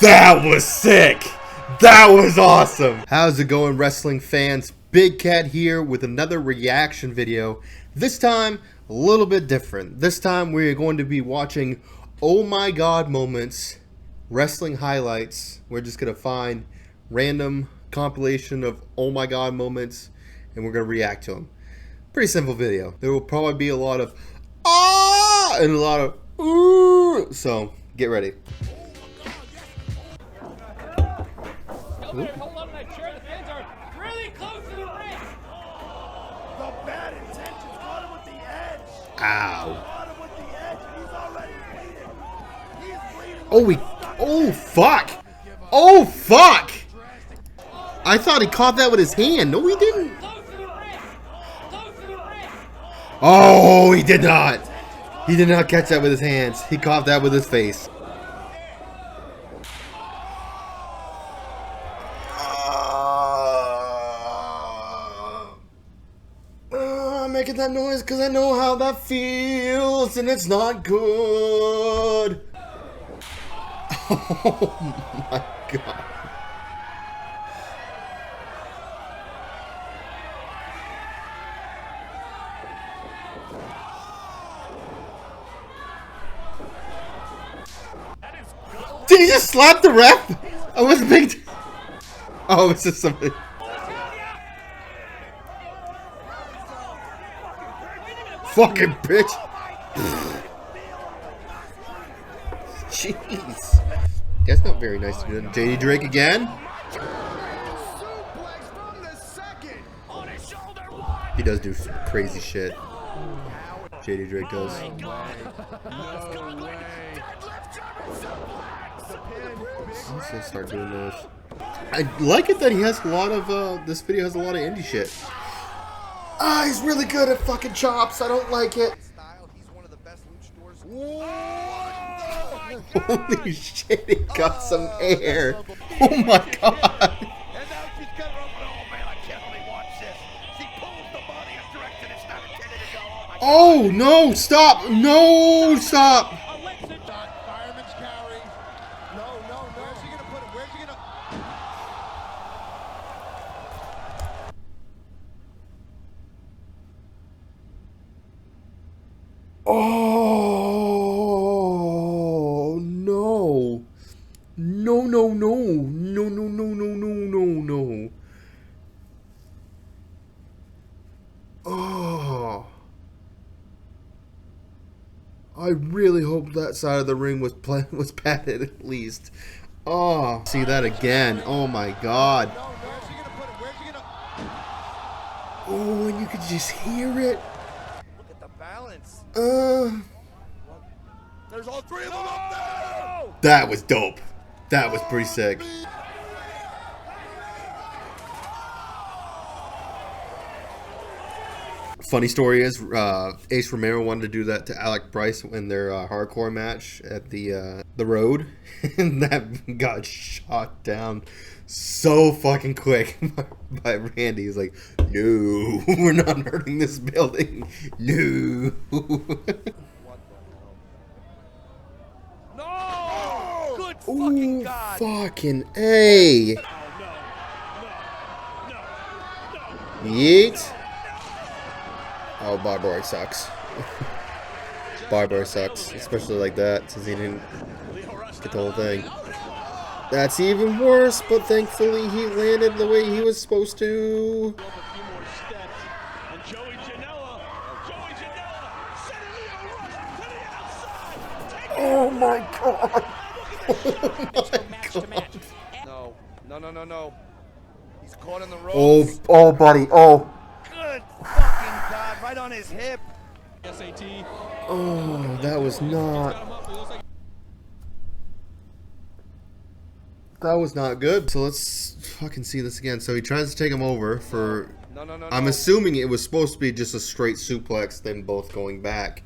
That was sick. That was awesome. How's it going, wrestling fans? Big Cat here with another reaction video. This time, a little bit different. This time, we're going to be watching Oh My God moments, wrestling highlights. We're just going to find random compilation of Oh My God moments, and we're going to react to them. Pretty simple video. There will probably be a lot of ah and a lot of ooh. So, get ready. Hold on to that chair. The fans are really close to the ring. The bad intentions got him with the edge. Ow. Got him with the edge, and he's already bleeding. He's bleeding. Oh, fuck. Oh, fuck. I thought he caught that with his hand. No, he didn't. Close to the ring. Close to the ring. Oh, he did not. He did not catch that with his hands. He caught that with his face. I'm making that noise because I know how that feels, and it's not good. Oh my God. Did he just slap the ref? I wasn't big. Oh, it's just something. Fucking bitch. Jeez. That's not very nice to do. JD Drake again? He does do crazy shit. JD Drake does. Let's just start doing this. I like it that he has a lot of, this video has a lot of indie shit. Ah, he's really good at fucking chops. I don't like it. Holy shit, he got some air. Oh my God. Oh, no, stop. No, stop. Fireman's carry. No. Where's he gonna put it? Where's he gonna? Oh no. No. Oh. I really hope that side of the ring was padded at least. Oh, see that again. Oh my God. Where's he gonna put it? Where's he gonna? Oh, and you could just hear it. Look at the balance. There's all three of them up there! That was dope. That was pretty sick. Funny story is, Ace Romero wanted to do that to Alec Bryce in their hardcore match at the Road, and that got shot down so fucking quick by Randy. He's like, "No, we're not hurting this building. No." No! Good Ooh, fucking God! fucking A. Yeet. Oh, Barbary sucks. Barbary sucks, especially like that, since he didn't get the whole thing. That's even worse, but thankfully he landed the way he was supposed to. Oh my God! Oh my God! No. He's caught in the ropes. Oh, buddy, oh. Good fucking God, right on his hip. Oh, that was not. That was not good. So let's fucking see this again. So he tries to take him over for. No. I'm assuming it was supposed to be just a straight suplex, then both going back.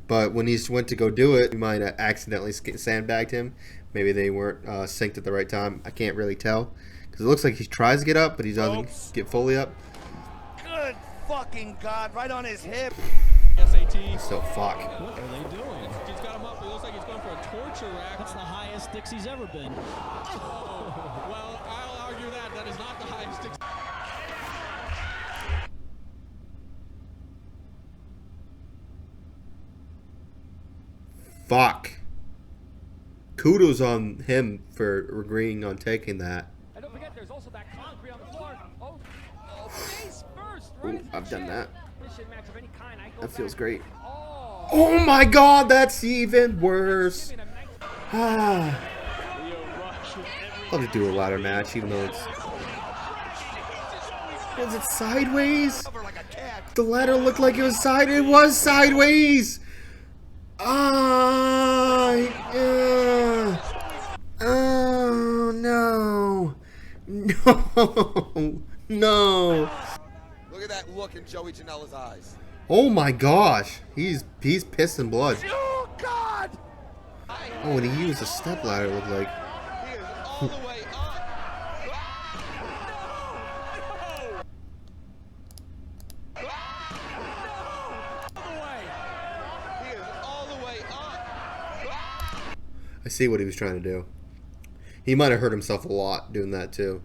But when he went to go do it, he might have accidentally sandbagged him. Maybe they weren't synced at the right time. I can't really tell. Because it looks like he tries to get up, but he doesn't get fully up. Good fucking God, right on his hip. So fuck. What are they doing? He's got him up. It looks like he's going for a torture rack. That's the highest Dixie's ever been. Oh, well, I'll argue that. That is not the highest Dixie. Fuck. Kudos on him for agreeing on taking that. And don't forget, there's also that concrete on the floor. Oh, face first. Right into the I've done chin. that. Mission match of any kind. I go That feels back. great. Oh, Oh my god, that's even worse. give me a nice- Ah. Love to do a ladder match, even though it's... Was it sideways? The ladder looked like it was sideways. It was sideways! Oh, no. No. No. Look at that look in Joey Janela's eyes. Oh my gosh. He's pissing blood. Oh, God! Oh, and he used a step ladder, it looked like. He is all the way up. He is all the way up. I see what he was trying to do. He might have hurt himself a lot doing that too.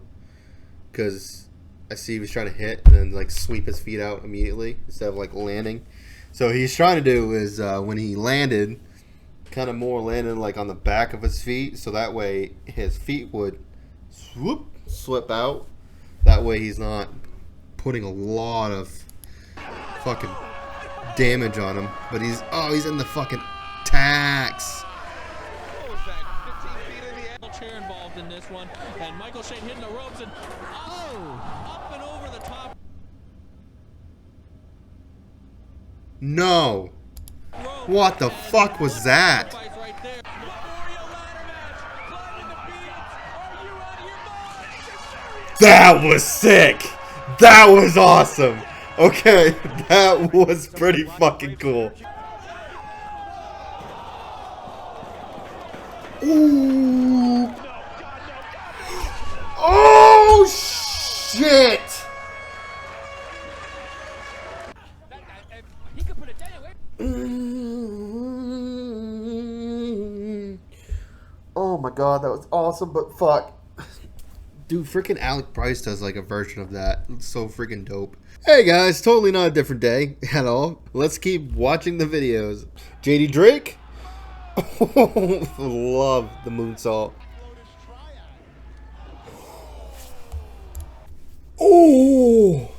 Because I see he was trying to hit and then like sweep his feet out immediately instead of like landing. So what he's trying to do is when he landed, kind of more landed like on the back of his feet. So that way his feet would slip out. That way he's not putting a lot of fucking damage on him. But he's in the fucking tax. What was that? 15 feet in the air? Chair involved in this one, and Michael Shane hitting the ropes and up and over the top No. rope. What the fuck was that? Sacrifice right there. Memorial ladder match. Climbing the beams. Are you out of your mind? That was sick. That was awesome. Okay, that was pretty fucking cool. Ooh. Oh shit. He could put it down. Oh my god, that was awesome, but fuck. Dude, freaking Alec Price does like a version of that. It's so freaking dope. Hey guys, totally not a different day at all. Let's keep watching the videos. JD Drake? Love the moonsault. Oh!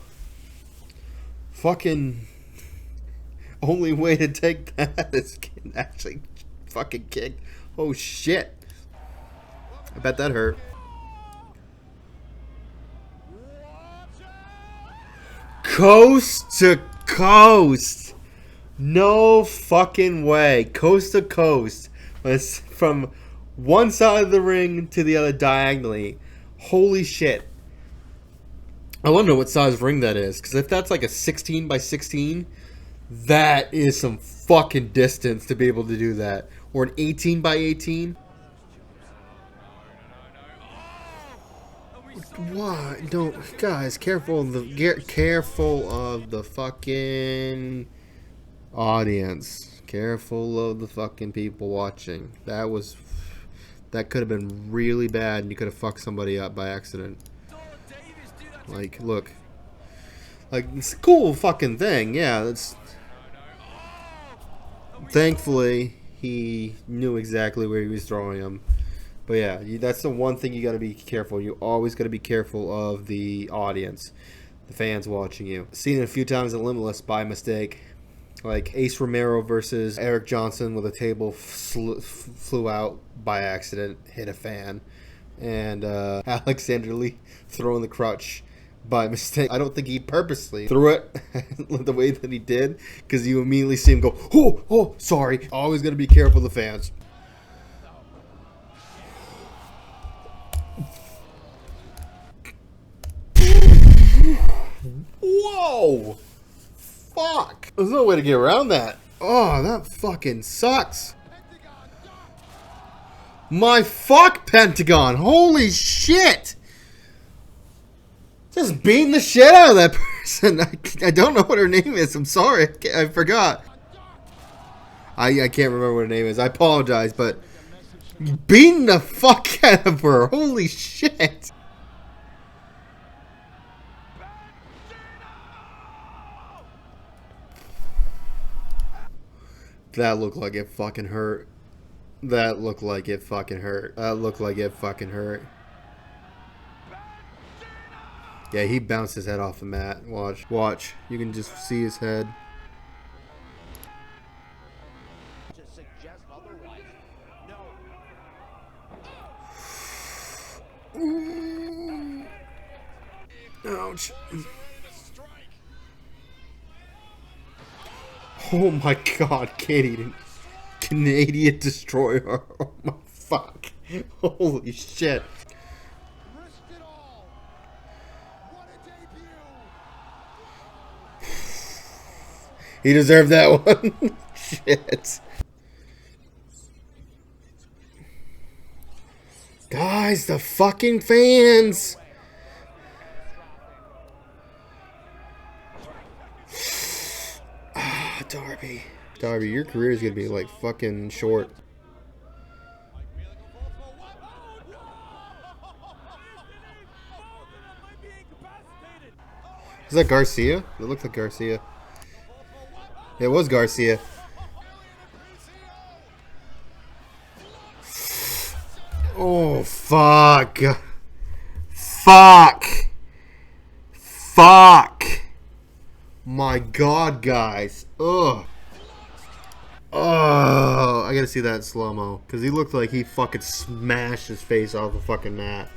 Fucking only way to take that is getting actually fucking kicked. Oh shit. I bet that hurt. Coast to coast. No fucking way. Coast to coast. It's from one side of the ring to the other diagonally. Holy shit. I wonder what size ring that is. Because if that's like a 16 by 16, that is some fucking distance to be able to do that. Or an 18 by 18. What? Don't, guys, careful of the fucking audience. Careful of the fucking people watching. That could have been really bad, and you could have fucked somebody up by accident. Like, look. Like, it's a cool fucking thing. Yeah, that's. Thankfully, he knew exactly where he was throwing him. But yeah, that's the one thing you got to be careful. You always got to be careful of the audience, the fans watching you. Seen it a few times at Limitless by mistake. Like Ace Romero versus Eric Johnson with a table flew out by accident, hit a fan. And Alexander Lee throwing the crutch by mistake. I don't think he purposely threw it the way that he did, because you immediately see him go, oh, sorry. Always got to be careful of the fans. Whoa! Fuck! There's no way to get around that. Oh, that fucking sucks. My fuck, Pentagon! Holy shit! Just beating the shit out of that person. I don't know what her name is. I'm sorry. I forgot. I can't remember what her name is. I apologize, but beating the fuck out of her. Holy shit. That looked like it fucking hurt. That looked like it fucking hurt. That looked like it fucking hurt. Yeah, he bounced his head off the mat. Watch. Watch. You can just see his head. To suggest otherwise. No. Ouch. Oh my god, Canadian Destroyer. Oh my fuck. Holy shit. Risked it all. What a debut. He deserved that one. Shit. Guys, the fucking fans. Ah, Darby. Darby, your career is gonna be like fucking short. Is that Garcia? It looked like Garcia. It was Garcia. Oh, fuck. Fuck. Fuck. My god, guys. Ugh. Oh, I gotta see that in slow-mo. Because he looked like he fucking smashed his face off the fucking mat.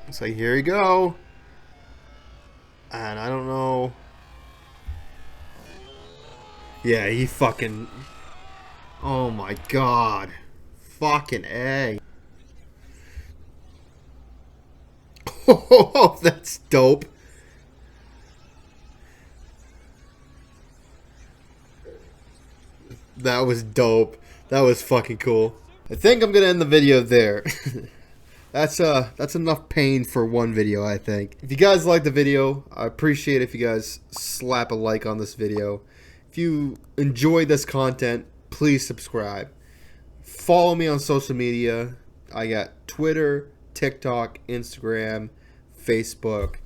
It's like, here you go. And I don't know. Yeah, he fucking... Oh my god. Fucking A. Oh, that's dope. That was dope. That was fucking cool. I think I'm gonna end the video there. That's enough pain for one video, I think. If you guys like the video, I appreciate it if you guys slap a like on this video. If you enjoy this content, please subscribe. Follow me on social media. I got Twitter, TikTok, Instagram, Facebook.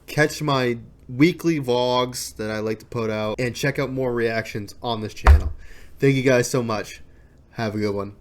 Catch my weekly vlogs that I like to put out, and check out more reactions on this channel. Thank you guys so much. Have a good one.